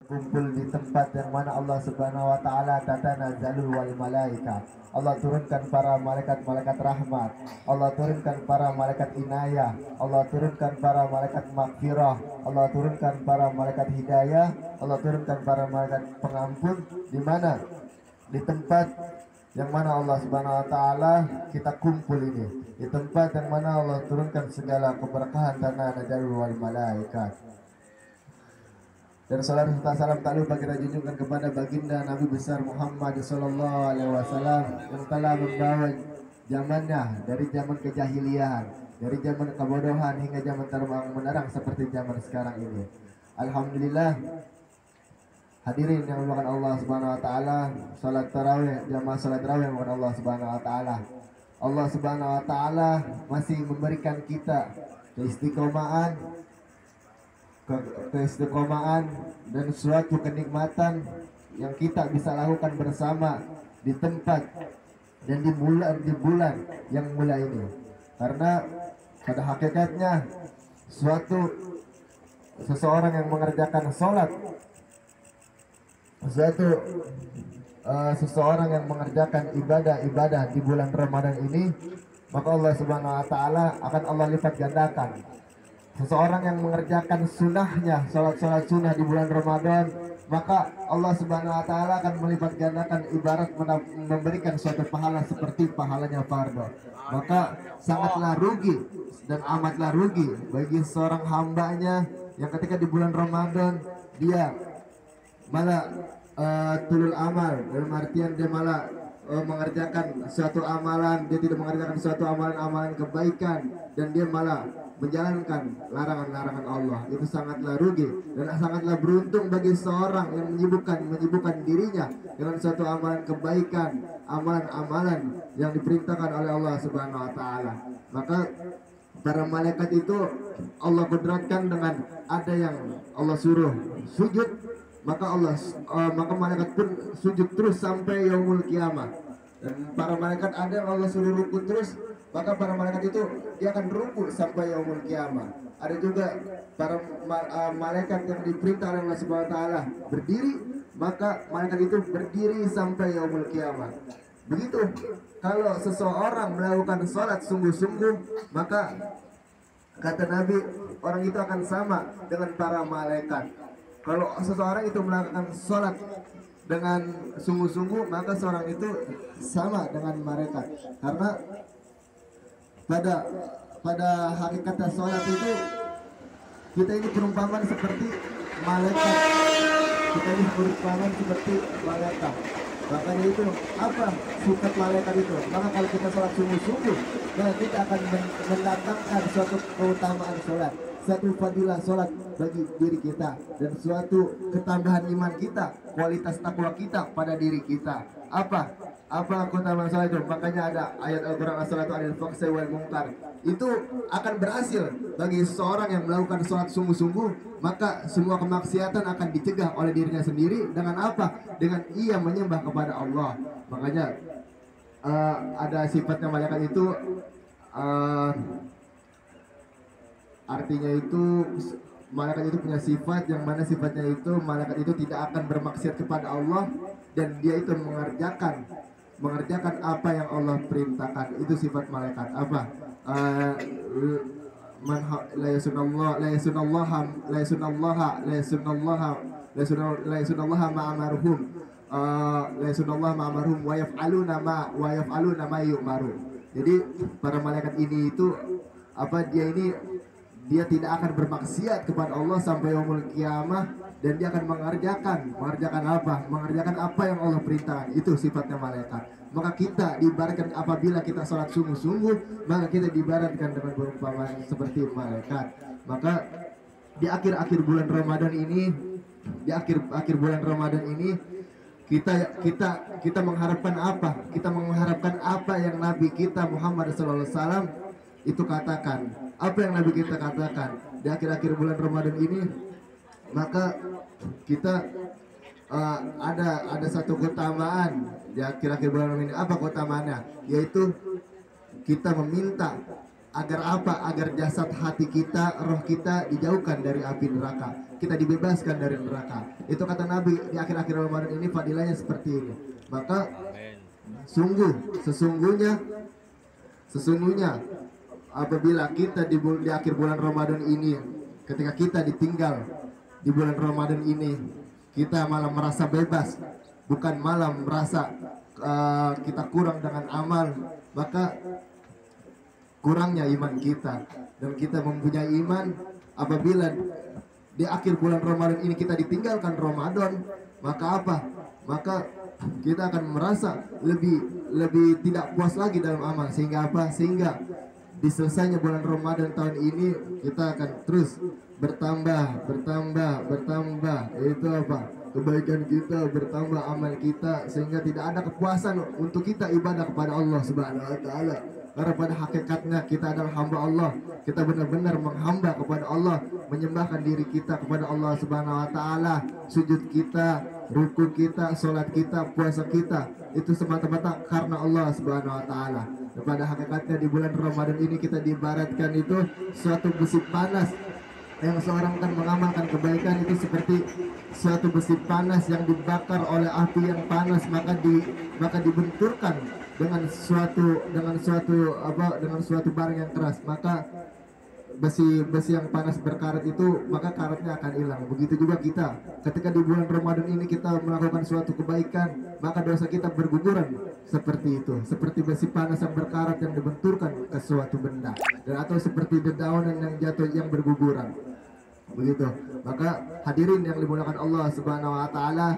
kumpul di tempat yang mana Allah Subhanahu wa taala tatanazzalu wal malaika. Allah turunkan para malaikat-malaikat rahmat. Allah turunkan para malaikat inayah. Allah turunkan para malaikat maghfirah. Allah turunkan para malaikat hidayah. Allah turunkan para malaikat pengampun. Di mana? Di tempat yang mana Allah Subhanahu wa taala kita kumpul ini. Di tempat yang mana Allah turunkan segala keberkahan tatanazzalu wal malaikat. Dan salam serta salam tak lupa kita junjungkan kepada baginda Nabi besar Muhammad Sallallahu Alaihi Wasallam yang telah membawa zamannya dari zaman kejahilian, dari zaman kebodohan hingga zaman terang menerang seperti zaman sekarang ini. Alhamdulillah, hadirin yang dimuliakan Allah Subhanahu Wa Taala, salat tarawih, jamaah salat tarawih yang dimuliakan Allah Subhanahu Wa Taala. Allah Subhanahu Wa Taala masih memberikan kita keistiqomahan, keistiqomahan dan suatu kenikmatan yang kita bisa lakukan bersama di tempat dan di bulan yang mulia ini. Karena pada hakikatnya seseorang yang mengerjakan sholat, seseorang yang mengerjakan ibadah di bulan Ramadan ini, maka Allah Subhanahu wa taala akan Allah lipat gandakan. Seseorang yang mengerjakan sunnahnya, sholat sunnah di bulan Ramadan, maka Allah Subhanahu wa taala akan melipat gandakan ibarat memberikan suatu pahala seperti pahalanya fardu. Maka sangatlah rugi dan amatlah rugi bagi seorang hambanya yang ketika di bulan Ramadan dia malah tulul amal, dalam artian dia malah mengerjakan suatu amalan, dia tidak mengerjakan suatu amalan-amalan kebaikan, dan dia malah menjalankan larangan-larangan Allah. Itu sangatlah rugi dan sangatlah beruntung bagi seorang yang menyibukkan dirinya dengan suatu amalan kebaikan, amalan-amalan yang diperintahkan oleh Allah Subhanahu wa taala. Maka para malaikat itu Allah kudratkan dengan ada yang Allah suruh sujud, maka malaikat pun sujud terus sampai yaumul kiamah. Dan para malaikat ada yang Allah suruh rukun terus, maka para malaikat itu dia akan rukun sampai yaumul kiamah. Ada juga para malaikat yang diperintah oleh Allah Subhanahu wa taala berdiri, maka malaikat itu berdiri sampai yaumul kiamah. Begitu kalau seseorang melakukan sholat sungguh-sungguh, maka kata Nabi, orang itu akan sama dengan para malaikat. Kalau seseorang itu melakukan sholat dengan sungguh-sungguh, maka seorang itu sama dengan mereka. Karena pada hakikatnya sholat itu kita ini perumpamaan seperti malaikat. Kita ini perumpamaan seperti malaikat. Makanya itu apa sifat malaikat itu? Maka kalau kita sholat sungguh-sungguh, maka kita akan mendatangkan suatu keutamaan sholat, suatu fadilah sholat bagi diri kita, dan suatu ketambahan iman kita, kualitas takwa kita pada diri kita. Apa keutamaan sholat itu? Makanya ada ayat Al-Quran, as-salatu 'alal fahsya'i wal munkar. Itu akan berhasil bagi seorang yang melakukan sholat sungguh-sungguh, maka semua kemaksiatan akan dicegah oleh dirinya sendiri. Dengan apa? Dengan ia menyembah kepada Allah. Makanya ada sifatnya malaikat itu, artinya itu malaikat itu punya sifat yang mana sifatnya itu malaikat itu tidak akan bermaksiat kepada Allah, dan dia itu mengerjakan apa yang Allah perintahkan. Itu sifat malaikat. Apa? La yasunallaha ma'amarhum wa yaf'aluna ma yu'marun. Jadi para malaikat ini itu dia tidak akan bermaksiat kepada Allah sampai yaumul kiamah, dan dia akan mengerjakan apa yang Allah perintahkan. Itu sifatnya malaikat. Maka kita diibaratkan apabila kita sholat sungguh-sungguh, maka kita diibaratkan dengan perumpamaan seperti malaikat. Maka di akhir bulan Ramadan ini kita mengharapkan apa? Kita mengharapkan apa yang Nabi kita Muhammad SAW itu katakan. Apa yang Nabi kita katakan di akhir bulan Ramadan ini? Maka kita ada satu keutamaan di akhir bulan ini. Apa keutamaannya? Yaitu kita meminta Agar apa? Agar jasad hati kita, roh kita dijauhkan dari api neraka, kita dibebaskan dari neraka. Itu kata Nabi di akhir-akhir Ramadan ini fadilahnya seperti ini. Maka sesungguhnya apabila kita di akhir bulan Ramadan ini, ketika kita ditinggal di bulan Ramadan ini, kita malah merasa bebas, bukan malah merasa kita kurang dengan amal, maka kurangnya iman kita. Dan kita mempunyai iman apabila di akhir bulan Ramadan ini kita ditinggalkan Ramadan, maka apa? Maka kita akan merasa lebih tidak puas lagi dalam amal. Sehingga apa? Sehingga di selesainya bulan Ramadan tahun ini kita akan terus bertambah. Itu apa? Kebaikan kita bertambah, amal kita, sehingga tidak ada kepuasan untuk kita ibadah kepada Allah Subhanahu wa taala. Karena pada hakikatnya kita adalah hamba Allah. Kita benar-benar menghamba kepada Allah, menyembahkan diri kita kepada Allah Subhanahu wa taala. Sujud kita, ruku kita, salat kita, puasa kita, itu semata-mata karena Allah Subhanahu wa taala. Dan pada hakikatnya di bulan Ramadan ini kita diibaratkan itu suatu besi panas, yang seorang kan mengamalkan kebaikan itu seperti suatu besi panas yang dibakar oleh api yang panas, maka dibenturkan dengan suatu barang yang keras, maka besi yang panas berkarat itu, maka karatnya akan hilang. Begitu juga kita, ketika di bulan Ramadan ini kita melakukan suatu kebaikan, maka dosa kita berguguran seperti itu, seperti besi panas yang berkarat yang dibenturkan ke suatu benda, dan atau seperti dedaunan yang jatuh yang berguguran. Begitu. Maka hadirin yang dimuliakan Allah Subhanahu wa taala,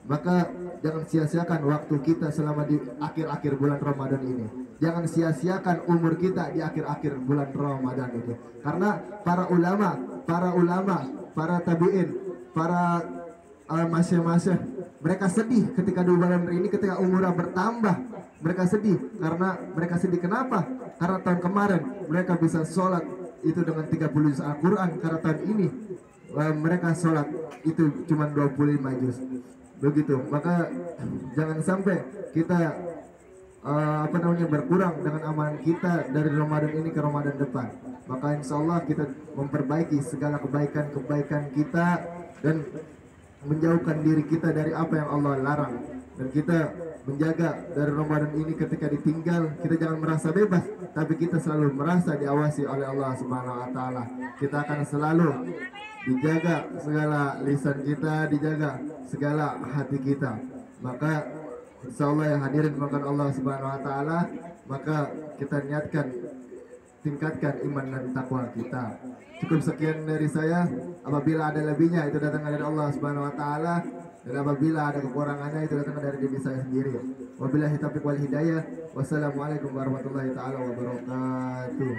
maka jangan sia-siakan waktu kita selama di akhir-akhir bulan Ramadan ini. Jangan sia-siakan umur kita di akhir-akhir bulan Ramadan ini. Karena para ulama, para tabi'in, para masyayikh, mereka sedih ketika di bulan ini, ketika umurnya bertambah. Mereka sedih karena mereka sedih kenapa? Karena tahun kemarin mereka bisa sholat itu dengan 30 juz Al-Quran, karena tahun ini mereka sholat itu cuma 25 juz. Begitu. Maka jangan sampai kita berkurang dengan amalan kita dari Ramadan ini ke Ramadan depan. Maka insya Allah kita memperbaiki segala kebaikan kita dan menjauhkan diri kita dari apa yang Allah larang. Dan kita menjaga dari Ramadan ini, ketika ditinggal kita jangan merasa bebas, tapi kita selalu merasa diawasi oleh Allah Subhanahu wa taala. Kita akan selalu dijaga segala lisan kita, dijaga segala hati kita. Maka insyaallah ya hadirin makan Allah Subhanahu wa taala, maka kita niatkan tingkatkan iman dan takwa kita. Cukup sekian dari saya. Apabila ada lebihnya itu datang dari Allah Subhanahu wa taala, dan apabila ada kekurangannya itu datang dari diri saya sendiri. Wabillahi taufiq wal hidayah. Wassalamualaikum warahmatullahi taala wabarakatuh.